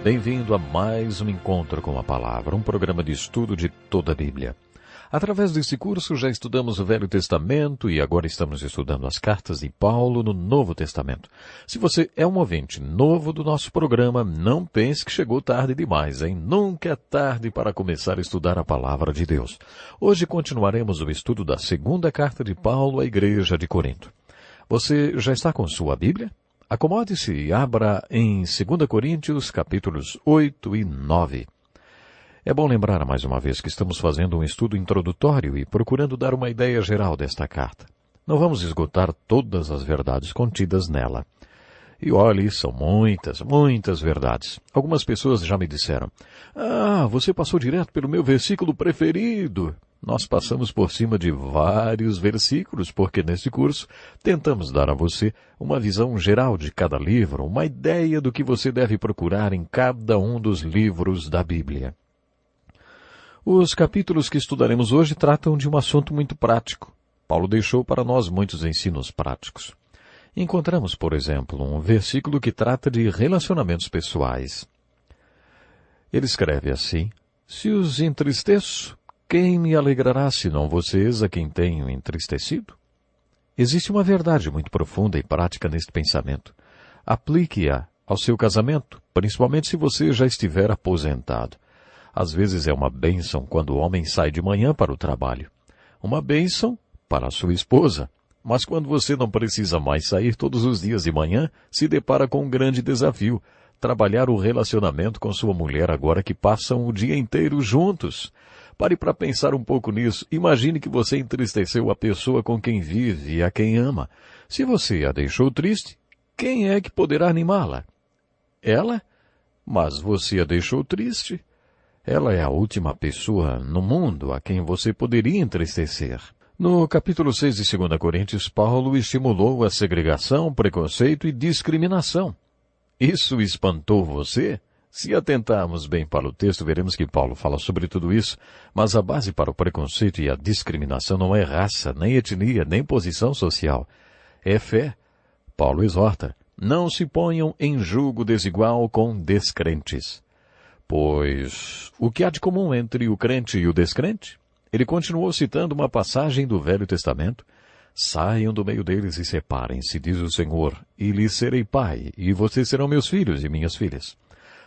Bem-vindo a mais um Encontro com a Palavra, um programa de estudo de toda a Bíblia. Através desse curso já estudamos o Velho Testamento e agora estamos estudando as cartas de Paulo no Novo Testamento. Se você é um ouvinte novo do nosso programa, não pense que chegou tarde demais, hein? Nunca é tarde para começar a estudar a Palavra de Deus. Hoje continuaremos o estudo da segunda carta de Paulo à Igreja de Corinto. Você já está com sua Bíblia? Acomode-se e abra em 2 Coríntios, capítulos 8 e 9. É bom lembrar mais uma vez que estamos fazendo um estudo introdutório e procurando dar uma ideia geral desta carta. Não vamos esgotar todas as verdades contidas nela. E olhe, são muitas verdades. Algumas pessoas já me disseram: você passou direto pelo meu versículo preferido. Nós passamos por cima de vários versículos, porque neste curso tentamos dar a você uma visão geral de cada livro, uma ideia do que você deve procurar em cada um dos livros da Bíblia. Os capítulos que estudaremos hoje tratam de um assunto muito prático. Paulo deixou para nós muitos ensinos práticos. Encontramos, por exemplo, um versículo que trata de relacionamentos pessoais. Ele escreve assim: se os entristeço, quem me alegrará senão vocês a quem tenho entristecido? Existe uma verdade muito profunda e prática neste pensamento. Aplique-a ao seu casamento, principalmente se você já estiver aposentado. Às vezes é uma bênção quando o homem sai de manhã para o trabalho. Uma bênção para a sua esposa. Mas quando você não precisa mais sair todos os dias de manhã, se depara com um grande desafio: trabalhar o relacionamento com sua mulher agora que passam o dia inteiro juntos. Pare para pensar um pouco nisso. Imagine que você entristeceu a pessoa com quem vive e a quem ama. Se você a deixou triste, quem é que poderá animá-la? Ela? Mas você a deixou triste. Ela é a última pessoa no mundo a quem você poderia entristecer. No capítulo 6 de 2 Coríntios, Paulo estimulou a segregação, preconceito e discriminação. Isso espantou você? Se atentarmos bem para o texto, veremos que Paulo fala sobre tudo isso, mas a base para o preconceito e a discriminação não é raça, nem etnia, nem posição social. É fé. Paulo exorta: não se ponham em julgo desigual com descrentes. Pois o que há de comum entre o crente e o descrente? Ele continuou citando uma passagem do Velho Testamento: saiam do meio deles e separem-se, diz o Senhor, e lhes serei pai, e vocês serão meus filhos e minhas filhas.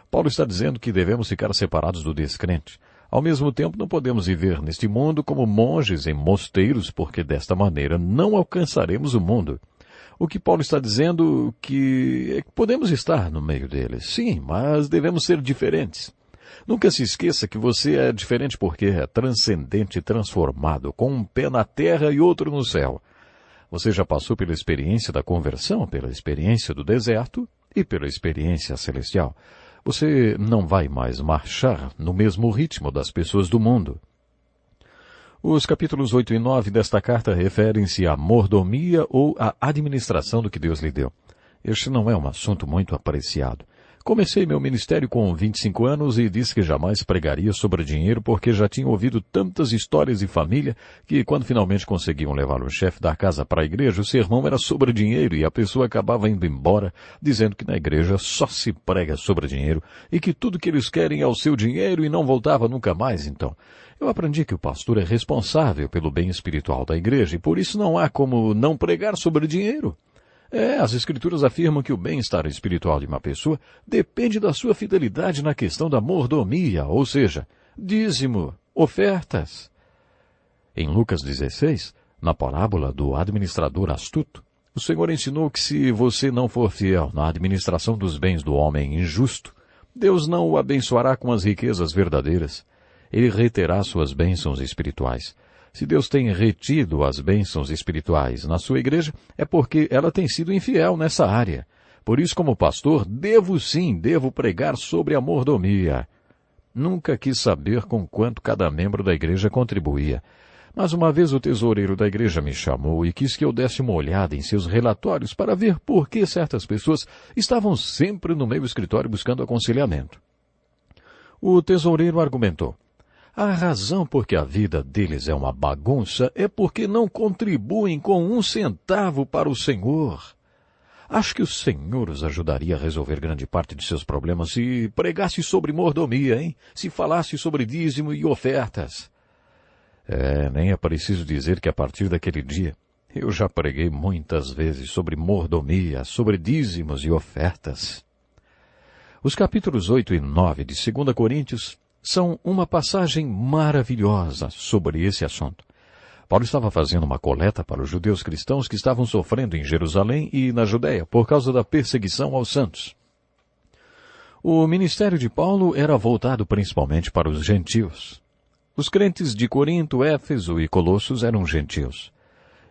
Paulo está dizendo que devemos ficar separados do descrente. Ao mesmo tempo, não podemos viver neste mundo como monges em mosteiros, porque desta maneira não alcançaremos o mundo. O que Paulo está dizendo é que podemos estar no meio deles, sim, mas devemos ser diferentes. Nunca se esqueça que você é diferente porque é transcendente e transformado, com um pé na terra e outro no céu. Você já passou pela experiência da conversão, pela experiência do deserto e pela experiência celestial. Você não vai mais marchar no mesmo ritmo das pessoas do mundo. Os capítulos 8 e 9 desta carta referem-se à mordomia ou à administração do que Deus lhe deu. Este não é um assunto muito apreciado. Comecei meu ministério com 25 anos e disse que jamais pregaria sobre dinheiro porque já tinha ouvido tantas histórias de família que, quando finalmente conseguiam levar o chefe da casa para a igreja, o sermão era sobre dinheiro e a pessoa acabava indo embora dizendo que na igreja só se prega sobre dinheiro e que tudo que eles querem é o seu dinheiro e não voltava nunca mais. Então, eu aprendi que o pastor é responsável pelo bem espiritual da igreja e por isso não há como não pregar sobre dinheiro. As Escrituras afirmam que o bem-estar espiritual de uma pessoa depende da sua fidelidade na questão da mordomia, ou seja, dízimo, ofertas. Em Lucas 16, na parábola do administrador astuto, o Senhor ensinou que se você não for fiel na administração dos bens do homem injusto, Deus não o abençoará com as riquezas verdadeiras. Ele reterá suas bênçãos espirituais. Se Deus tem retido as bênçãos espirituais na sua igreja, é porque ela tem sido infiel nessa área. Por isso, como pastor, devo pregar sobre a mordomia. Nunca quis saber com quanto cada membro da igreja contribuía. Mas uma vez o tesoureiro da igreja me chamou e quis que eu desse uma olhada em seus relatórios para ver por que certas pessoas estavam sempre no meu escritório buscando aconselhamento. O tesoureiro argumentou: a razão por que a vida deles é uma bagunça é porque não contribuem com 1 centavo para o Senhor. Acho que o Senhor os ajudaria a resolver grande parte de seus problemas se pregasse sobre mordomia, hein? Se falasse sobre dízimo e ofertas. Nem é preciso dizer que a partir daquele dia, eu já preguei muitas vezes sobre mordomia, sobre dízimos e ofertas. Os capítulos 8 e 9 de 2 Coríntios são uma passagem maravilhosa sobre esse assunto. Paulo estava fazendo uma coleta para os judeus cristãos que estavam sofrendo em Jerusalém e na Judéia por causa da perseguição aos santos. O ministério de Paulo era voltado principalmente para os gentios. Os crentes de Corinto, Éfeso e Colossos eram gentios.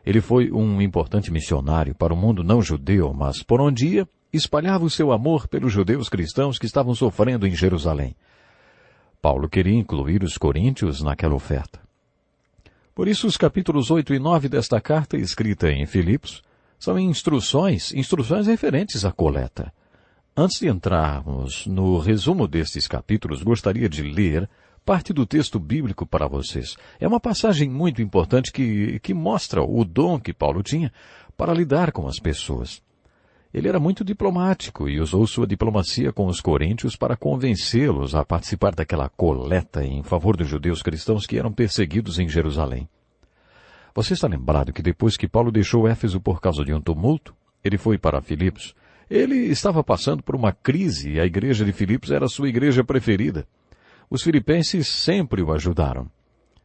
Ele foi um importante missionário para o mundo não judeu, mas por onde ia, espalhava o seu amor pelos judeus cristãos que estavam sofrendo em Jerusalém. Paulo queria incluir os coríntios naquela oferta. Por isso, os capítulos 8 e 9 desta carta, escrita em Filipos, são instruções referentes à coleta. Antes de entrarmos no resumo destes capítulos, gostaria de ler parte do texto bíblico para vocês. É uma passagem muito importante que mostra o dom que Paulo tinha para lidar com as pessoas. Ele era muito diplomático e usou sua diplomacia com os coríntios para convencê-los a participar daquela coleta em favor dos judeus cristãos que eram perseguidos em Jerusalém. Você está lembrado que depois que Paulo deixou Éfeso por causa de um tumulto, ele foi para Filipos. Ele estava passando por uma crise e a igreja de Filipos era a sua igreja preferida. Os filipenses sempre o ajudaram.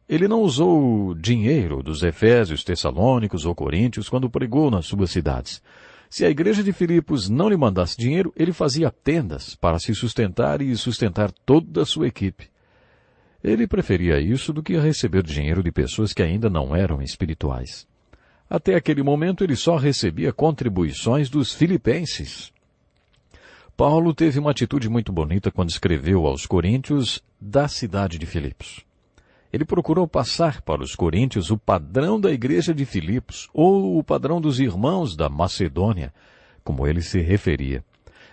Ele não usou dinheiro dos efésios, tessalônicos ou coríntios quando pregou nas suas cidades. Se a igreja de Filipos não lhe mandasse dinheiro, ele fazia tendas para se sustentar e sustentar toda a sua equipe. Ele preferia isso do que receber dinheiro de pessoas que ainda não eram espirituais. Até aquele momento ele só recebia contribuições dos filipenses. Paulo teve uma atitude muito bonita quando escreveu aos coríntios da cidade de Filipos. Ele procurou passar para os coríntios o padrão da igreja de Filipos, ou o padrão dos irmãos da Macedônia, como ele se referia.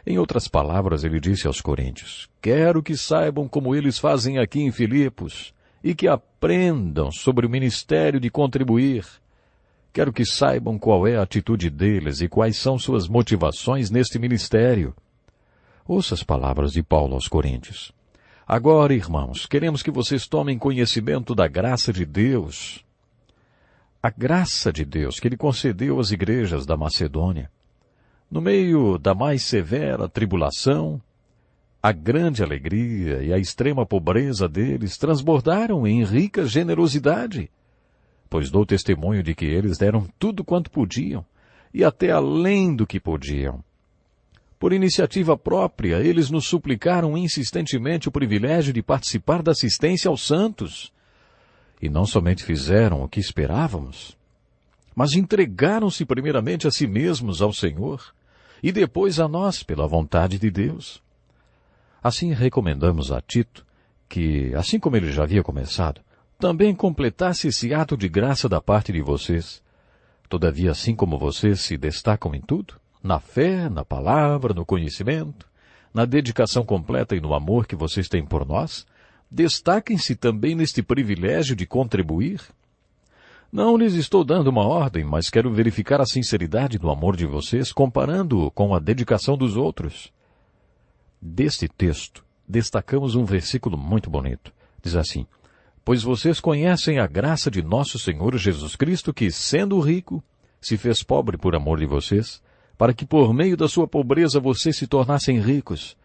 Em outras palavras, ele disse aos coríntios: quero que saibam como eles fazem aqui em Filipos, e que aprendam sobre o ministério de contribuir. Quero que saibam qual é a atitude deles e quais são suas motivações neste ministério. Ouça as palavras de Paulo aos coríntios. Agora, irmãos, queremos que vocês tomem conhecimento da graça de Deus. A graça de Deus que Ele concedeu às igrejas da Macedônia. No meio da mais severa tribulação, a grande alegria e a extrema pobreza deles transbordaram em rica generosidade, pois dou testemunho de que eles deram tudo quanto podiam, e até além do que podiam. Por iniciativa própria, eles nos suplicaram insistentemente o privilégio de participar da assistência aos santos. E não somente fizeram o que esperávamos, mas entregaram-se primeiramente a si mesmos ao Senhor, e depois a nós pela vontade de Deus. Assim recomendamos a Tito que, assim como ele já havia começado, também completasse esse ato de graça da parte de vocês. Todavia, assim como vocês se destacam em tudo, na fé, na palavra, no conhecimento, na dedicação completa e no amor que vocês têm por nós, destaquem-se também neste privilégio de contribuir. Não lhes estou dando uma ordem, mas quero verificar a sinceridade do amor de vocês, comparando-o com a dedicação dos outros. Deste texto, destacamos um versículo muito bonito. Diz assim: pois vocês conhecem a graça de nosso Senhor Jesus Cristo, que, sendo rico, se fez pobre por amor de vocês, para que por meio da sua pobreza vocês se tornassem ricos.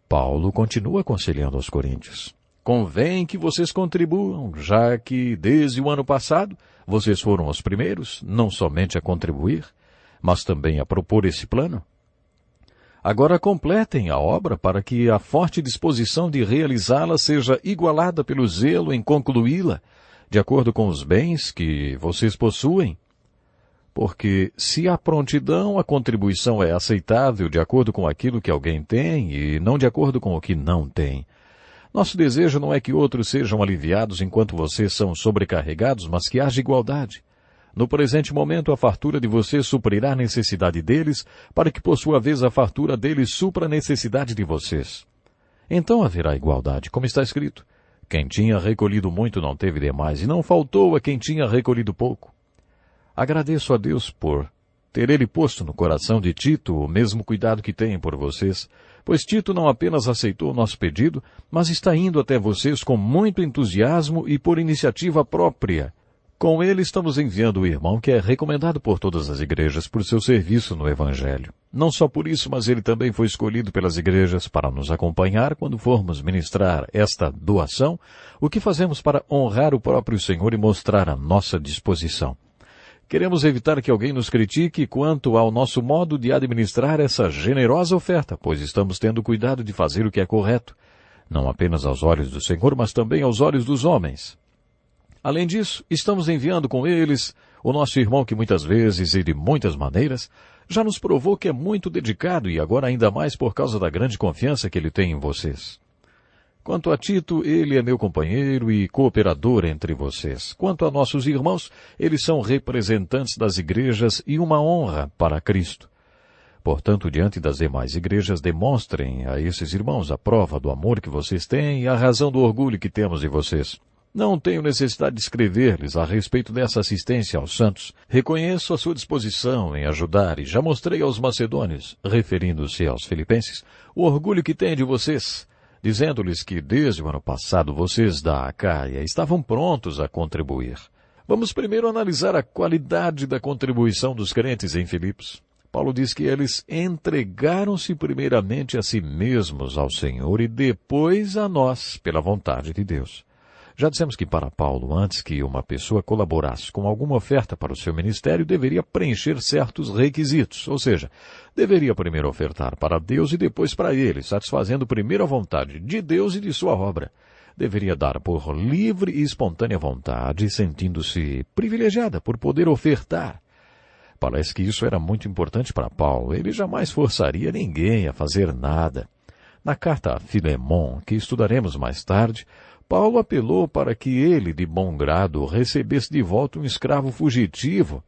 Paulo continua aconselhando aos coríntios. Convém que vocês contribuam, já que desde o ano passado vocês foram os primeiros, não somente a contribuir, mas também a propor esse plano. Agora completem a obra para que a forte disposição de realizá-la seja igualada pelo zelo em concluí-la, de acordo com os bens que vocês possuem. Porque se há prontidão, a contribuição é aceitável de acordo com aquilo que alguém tem e não de acordo com o que não tem. Nosso desejo não é que outros sejam aliviados enquanto vocês são sobrecarregados, mas que haja igualdade. No presente momento, a fartura de vocês suprirá a necessidade deles, para que por sua vez a fartura deles supra a necessidade de vocês. Então haverá igualdade, como está escrito: quem tinha recolhido muito não teve demais, e não faltou a quem tinha recolhido pouco. Agradeço a Deus por ter ele posto no coração de Tito o mesmo cuidado que tem por vocês, pois Tito não apenas aceitou o nosso pedido, mas está indo até vocês com muito entusiasmo e por iniciativa própria. Com ele estamos enviando o irmão que é recomendado por todas as igrejas por seu serviço no Evangelho. Não só por isso, mas ele também foi escolhido pelas igrejas para nos acompanhar quando formos ministrar esta doação, o que fazemos para honrar o próprio Senhor e mostrar a nossa disposição. Queremos evitar que alguém nos critique quanto ao nosso modo de administrar essa generosa oferta, pois estamos tendo cuidado de fazer o que é correto, não apenas aos olhos do Senhor, mas também aos olhos dos homens. Além disso, estamos enviando com eles o nosso irmão que muitas vezes e de muitas maneiras já nos provou que é muito dedicado e agora ainda mais por causa da grande confiança que ele tem em vocês. Quanto a Tito, ele é meu companheiro e cooperador entre vocês. Quanto a nossos irmãos, eles são representantes das igrejas e uma honra para Cristo. Portanto, diante das demais igrejas, demonstrem a esses irmãos a prova do amor que vocês têm e a razão do orgulho que temos de vocês. Não tenho necessidade de escrever-lhes a respeito dessa assistência aos santos. Reconheço a sua disposição em ajudar e já mostrei aos macedônios, referindo-se aos filipenses, o orgulho que tenho de vocês, dizendo-lhes que desde o ano passado vocês da Acaia estavam prontos a contribuir. Vamos primeiro analisar a qualidade da contribuição dos crentes em Filipos. Paulo diz que eles entregaram-se primeiramente a si mesmos ao Senhor e depois a nós, pela vontade de Deus. Já dissemos que para Paulo, antes que uma pessoa colaborasse com alguma oferta para o seu ministério, deveria preencher certos requisitos, ou seja, deveria primeiro ofertar para Deus e depois para ele, satisfazendo primeiro a vontade de Deus e de sua obra. Deveria dar por livre e espontânea vontade, sentindo-se privilegiada por poder ofertar. Parece que isso era muito importante para Paulo. Ele jamais forçaria ninguém a fazer nada. Na carta a Filemon, que estudaremos mais tarde, Paulo apelou para que ele, de bom grado, recebesse de volta um escravo fugitivo,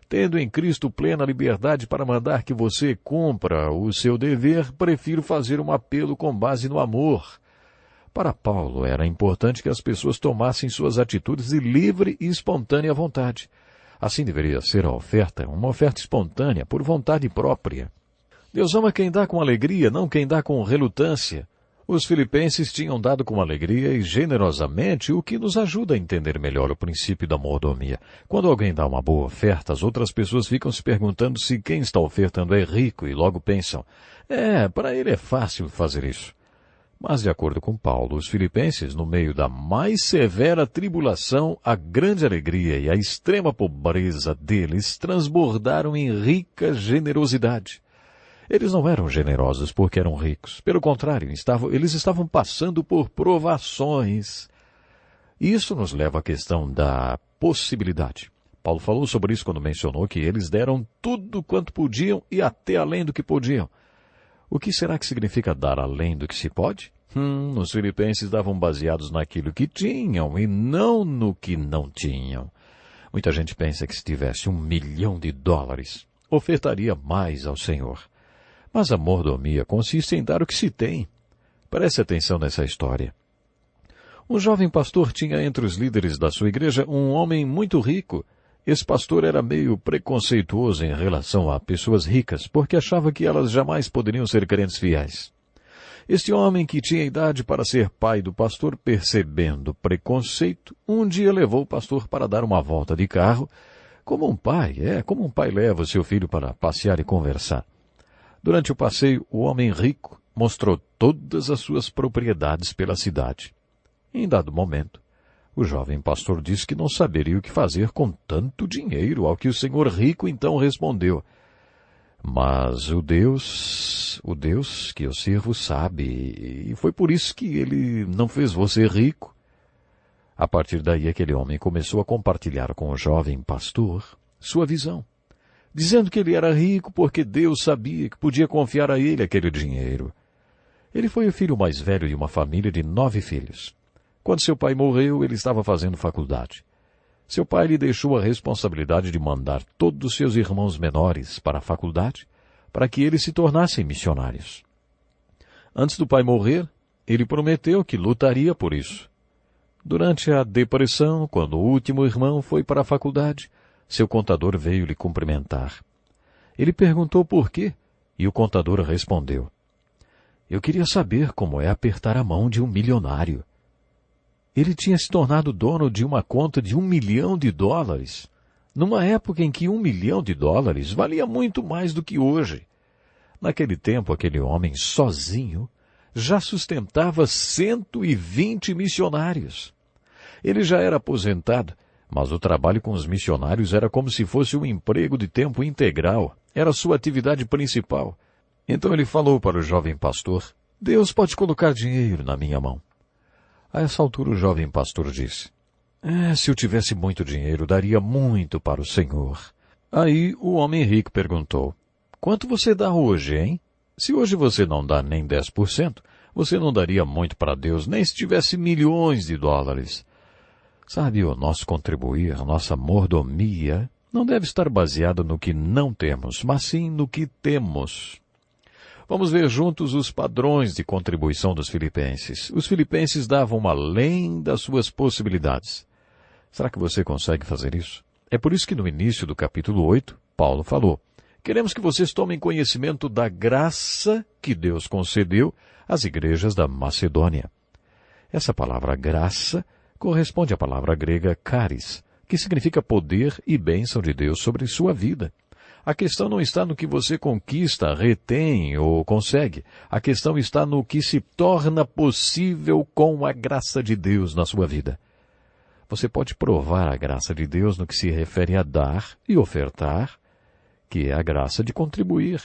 tendo em Cristo plena liberdade para mandar que você cumpra o seu dever, prefiro fazer um apelo com base no amor. Para Paulo era importante que as pessoas tomassem suas atitudes de livre e espontânea vontade. Assim deveria ser a oferta, uma oferta espontânea, por vontade própria. Deus ama quem dá com alegria, não quem dá com relutância. Os filipenses tinham dado com alegria e generosamente, o que nos ajuda a entender melhor o princípio da mordomia. Quando alguém dá uma boa oferta, as outras pessoas ficam se perguntando se quem está ofertando é rico e logo pensam, para ele é fácil fazer isso. Mas, de acordo com Paulo, os filipenses, no meio da mais severa tribulação, a grande alegria e a extrema pobreza deles transbordaram em rica generosidade. Eles não eram generosos porque eram ricos. Pelo contrário, eles estavam passando por provações. Isso nos leva à questão da possibilidade. Paulo falou sobre isso quando mencionou que eles deram tudo quanto podiam e até além do que podiam. O que será que significa dar além do que se pode? Os filipenses davam baseados naquilo que tinham e não no que não tinham. Muita gente pensa que se tivesse $1 milhão, ofertaria mais ao Senhor. Mas a mordomia consiste em dar o que se tem. Preste atenção nessa história. Um jovem pastor tinha entre os líderes da sua igreja um homem muito rico. Esse pastor era meio preconceituoso em relação a pessoas ricas, porque achava que elas jamais poderiam ser crentes fiéis. Este homem, que tinha idade para ser pai do pastor, percebendo o preconceito, um dia levou o pastor para dar uma volta de carro, como um pai leva o seu filho para passear e conversar. Durante o passeio, o homem rico mostrou todas as suas propriedades pela cidade. Em dado momento, o jovem pastor disse que não saberia o que fazer com tanto dinheiro, ao que o senhor rico então respondeu, mas o Deus que eu sirvo sabe, e foi por isso que ele não fez você rico. A partir daí, aquele homem começou a compartilhar com o jovem pastor sua visão, dizendo que ele era rico porque Deus sabia que podia confiar a ele aquele dinheiro. Ele foi o filho mais velho de uma família de 9 filhos. Quando seu pai morreu, ele estava fazendo faculdade. Seu pai lhe deixou a responsabilidade de mandar todos os seus irmãos menores para a faculdade, para que eles se tornassem missionários. Antes do pai morrer, ele prometeu que lutaria por isso. Durante a depressão, quando o último irmão foi para a faculdade, seu contador veio lhe cumprimentar. Ele perguntou por quê, e o contador respondeu: eu queria saber como é apertar a mão de um milionário. Ele tinha se tornado dono de uma conta de $1 milhão, numa época em que $1 milhão valia muito mais do que hoje. Naquele tempo, aquele homem sozinho já sustentava 120 missionários. Ele já era aposentado, mas o trabalho com os missionários era como se fosse um emprego de tempo integral. Era sua atividade principal. Então ele falou para o jovem pastor: Deus pode colocar dinheiro na minha mão. A essa altura o jovem pastor disse: se eu tivesse muito dinheiro, daria muito para o Senhor. Aí o homem rico perguntou: quanto você dá hoje, hein? Se hoje você não dá nem 10%, você não daria muito para Deus, nem se tivesse milhões de dólares. Sabe, o nosso contribuir, nossa mordomia, não deve estar baseada no que não temos, mas sim no que temos. Vamos ver juntos os padrões de contribuição dos filipenses. Os filipenses davam além das suas possibilidades. Será que você consegue fazer isso? É por isso que no início do capítulo 8, Paulo falou: queremos que vocês tomem conhecimento da graça que Deus concedeu às igrejas da Macedônia. Essa palavra graça corresponde à palavra grega charis, que significa poder e bênção de Deus sobre sua vida. A questão não está no que você conquista, retém ou consegue. A questão está no que se torna possível com a graça de Deus na sua vida. Você pode provar a graça de Deus no que se refere a dar e ofertar, que é a graça de contribuir.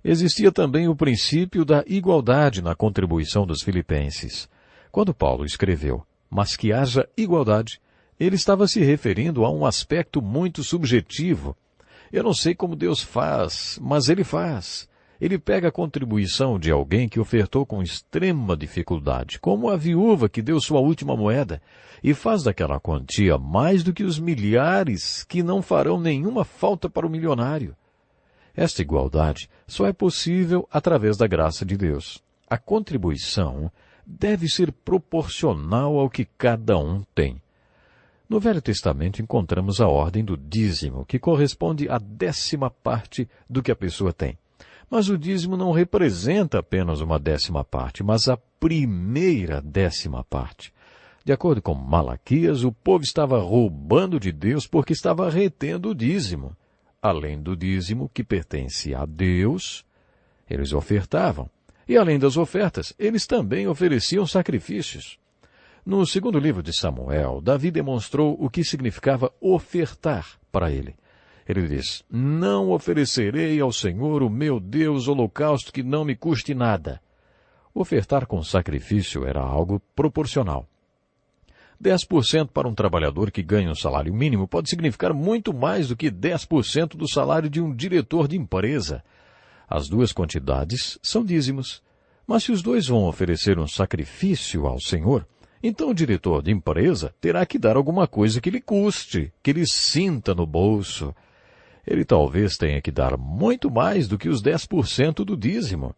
Existia também o princípio da igualdade na contribuição dos filipenses. Quando Paulo escreveu: mas que haja igualdade, ele estava se referindo a um aspecto muito subjetivo. Eu não sei como Deus faz, mas Ele faz. Ele pega a contribuição de alguém que ofertou com extrema dificuldade, como a viúva que deu sua última moeda, e faz daquela quantia mais do que os milhares que não farão nenhuma falta para o milionário. Esta igualdade só é possível através da graça de Deus. A contribuição deve ser proporcional ao que cada um tem. No Velho Testamento encontramos a ordem do dízimo, que corresponde à 10ª parte do que a pessoa tem. Mas o dízimo não representa apenas uma 10ª parte, mas a primeira 10ª parte. De acordo com Malaquias, o povo estava roubando de Deus porque estava retendo o dízimo. Além do dízimo que pertence a Deus, eles ofertavam. E além das ofertas, eles também ofereciam sacrifícios. No segundo livro de Samuel, Davi demonstrou o que significava ofertar para ele. Ele diz: não oferecerei ao Senhor, o meu Deus, holocausto que não me custe nada. Ofertar com sacrifício era algo proporcional. 10% para um trabalhador que ganha um salário mínimo pode significar muito mais do que 10% do salário de um diretor de empresa. As duas quantidades são dízimos. Mas se os dois vão oferecer um sacrifício ao Senhor, então o diretor de empresa terá que dar alguma coisa que lhe custe, que lhe sinta no bolso. Ele talvez tenha que dar muito mais do que os 10% do dízimo.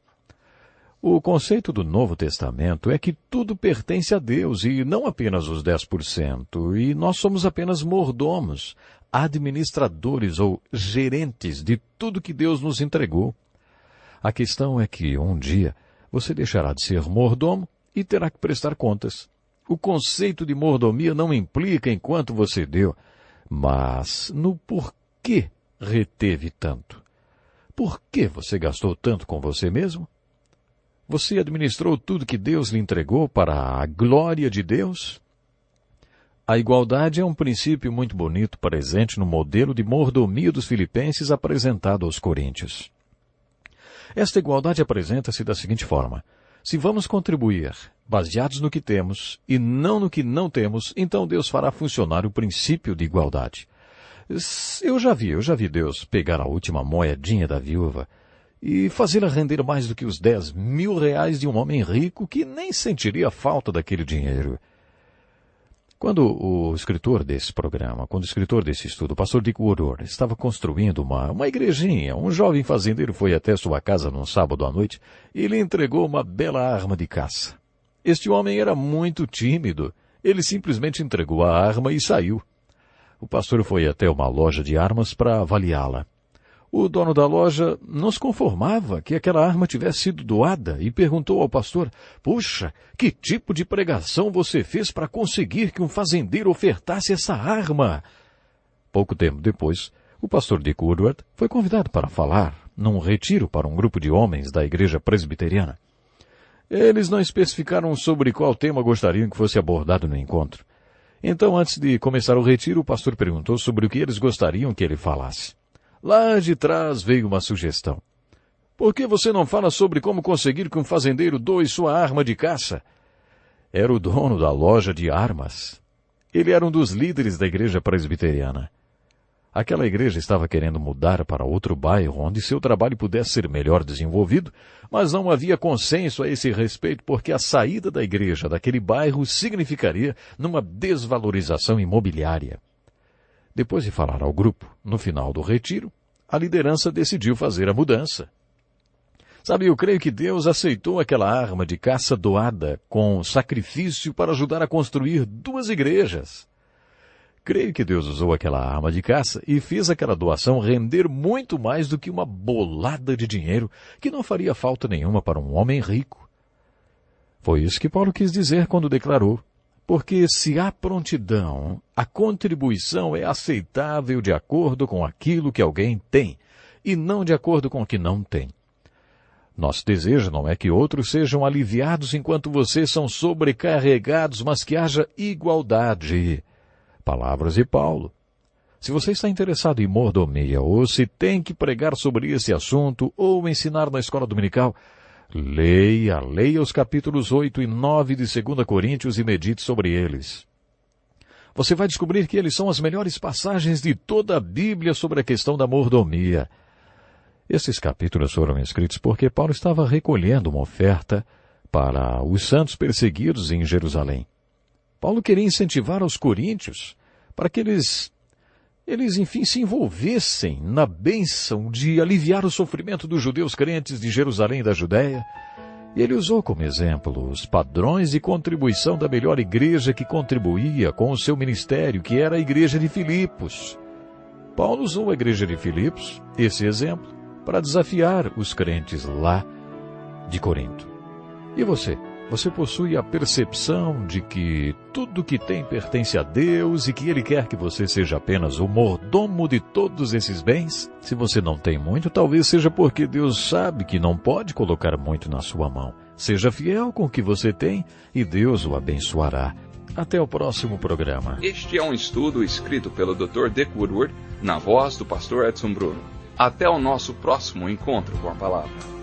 O conceito do Novo Testamento é que tudo pertence a Deus e não apenas os 10%, e nós somos apenas mordomos, administradores ou gerentes de tudo que Deus nos entregou. A questão é que um dia você deixará de ser mordomo e terá que prestar contas. O conceito de mordomia não implica em quanto você deu, mas no porquê reteve tanto. Por que você gastou tanto com você mesmo? Você administrou tudo que Deus lhe entregou para a glória de Deus? A igualdade é um princípio muito bonito presente no modelo de mordomia dos filipenses apresentado aos coríntios. Esta igualdade apresenta-se da seguinte forma: se vamos contribuir baseados no que temos e não no que não temos, então Deus fará funcionar o princípio de igualdade. Eu já vi Deus pegar a última moedinha da viúva e fazê-la render mais do que os 10 mil reais de um homem rico que nem sentiria falta daquele dinheiro. Quando o escritor desse estudo, o pastor Dick Woodward, estava construindo uma igrejinha, um jovem fazendeiro foi até sua casa num sábado à noite e lhe entregou uma bela arma de caça. Este homem era muito tímido. Ele simplesmente entregou a arma e saiu. O pastor foi até uma loja de armas para avaliá-la. O dono da loja não se conformava que aquela arma tivesse sido doada e perguntou ao pastor: "Puxa, que tipo de pregação você fez para conseguir que um fazendeiro ofertasse essa arma?" Pouco tempo depois, o pastor Dick Woodward foi convidado para falar num retiro para um grupo de homens da igreja presbiteriana. Eles não especificaram sobre qual tema gostariam que fosse abordado no encontro. Então, antes de começar o retiro, o pastor perguntou sobre o que eles gostariam que ele falasse. Lá de trás veio uma sugestão. "Por que você não fala sobre como conseguir que um fazendeiro doe sua arma de caça?" Era o dono da loja de armas. Ele era um dos líderes da igreja presbiteriana. Aquela igreja estava querendo mudar para outro bairro onde seu trabalho pudesse ser melhor desenvolvido, mas não havia consenso a esse respeito porque a saída da igreja daquele bairro significaria numa desvalorização imobiliária. Depois de falar ao grupo, no final do retiro, a liderança decidiu fazer a mudança. Sabe, eu creio que Deus aceitou aquela arma de caça doada com sacrifício para ajudar a construir 2 igrejas. Creio que Deus usou aquela arma de caça e fez aquela doação render muito mais do que uma bolada de dinheiro que não faria falta nenhuma para um homem rico. Foi isso que Paulo quis dizer quando declarou: "Porque se há prontidão, a contribuição é aceitável de acordo com aquilo que alguém tem, e não de acordo com o que não tem." Nosso desejo não é que outros sejam aliviados enquanto vocês são sobrecarregados, mas que haja igualdade. Palavras de Paulo. Se você está interessado em mordomia, ou se tem que pregar sobre esse assunto, ou ensinar na escola dominical, leia os capítulos 8 e 9 de 2 Coríntios e medite sobre eles. Você vai descobrir que eles são as melhores passagens de toda a Bíblia sobre a questão da mordomia. Esses capítulos foram escritos porque Paulo estava recolhendo uma oferta para os santos perseguidos em Jerusalém. Paulo queria incentivar os coríntios para que eles enfim, se envolvessem na bênção de aliviar o sofrimento dos judeus crentes de Jerusalém e da Judéia. E ele usou como exemplo os padrões de contribuição da melhor igreja que contribuía com o seu ministério, que era a igreja de Filipos. Paulo usou a igreja de Filipos, esse exemplo, para desafiar os crentes lá de Corinto. E você? Você possui a percepção de que tudo que tem pertence a Deus e que Ele quer que você seja apenas o mordomo de todos esses bens? Se você não tem muito, talvez seja porque Deus sabe que não pode colocar muito na sua mão. Seja fiel com o que você tem e Deus o abençoará. Até o próximo programa. Este é um estudo escrito pelo Dr. Dick Woodward, na voz do pastor Edson Bruno. Até o nosso próximo encontro com a palavra.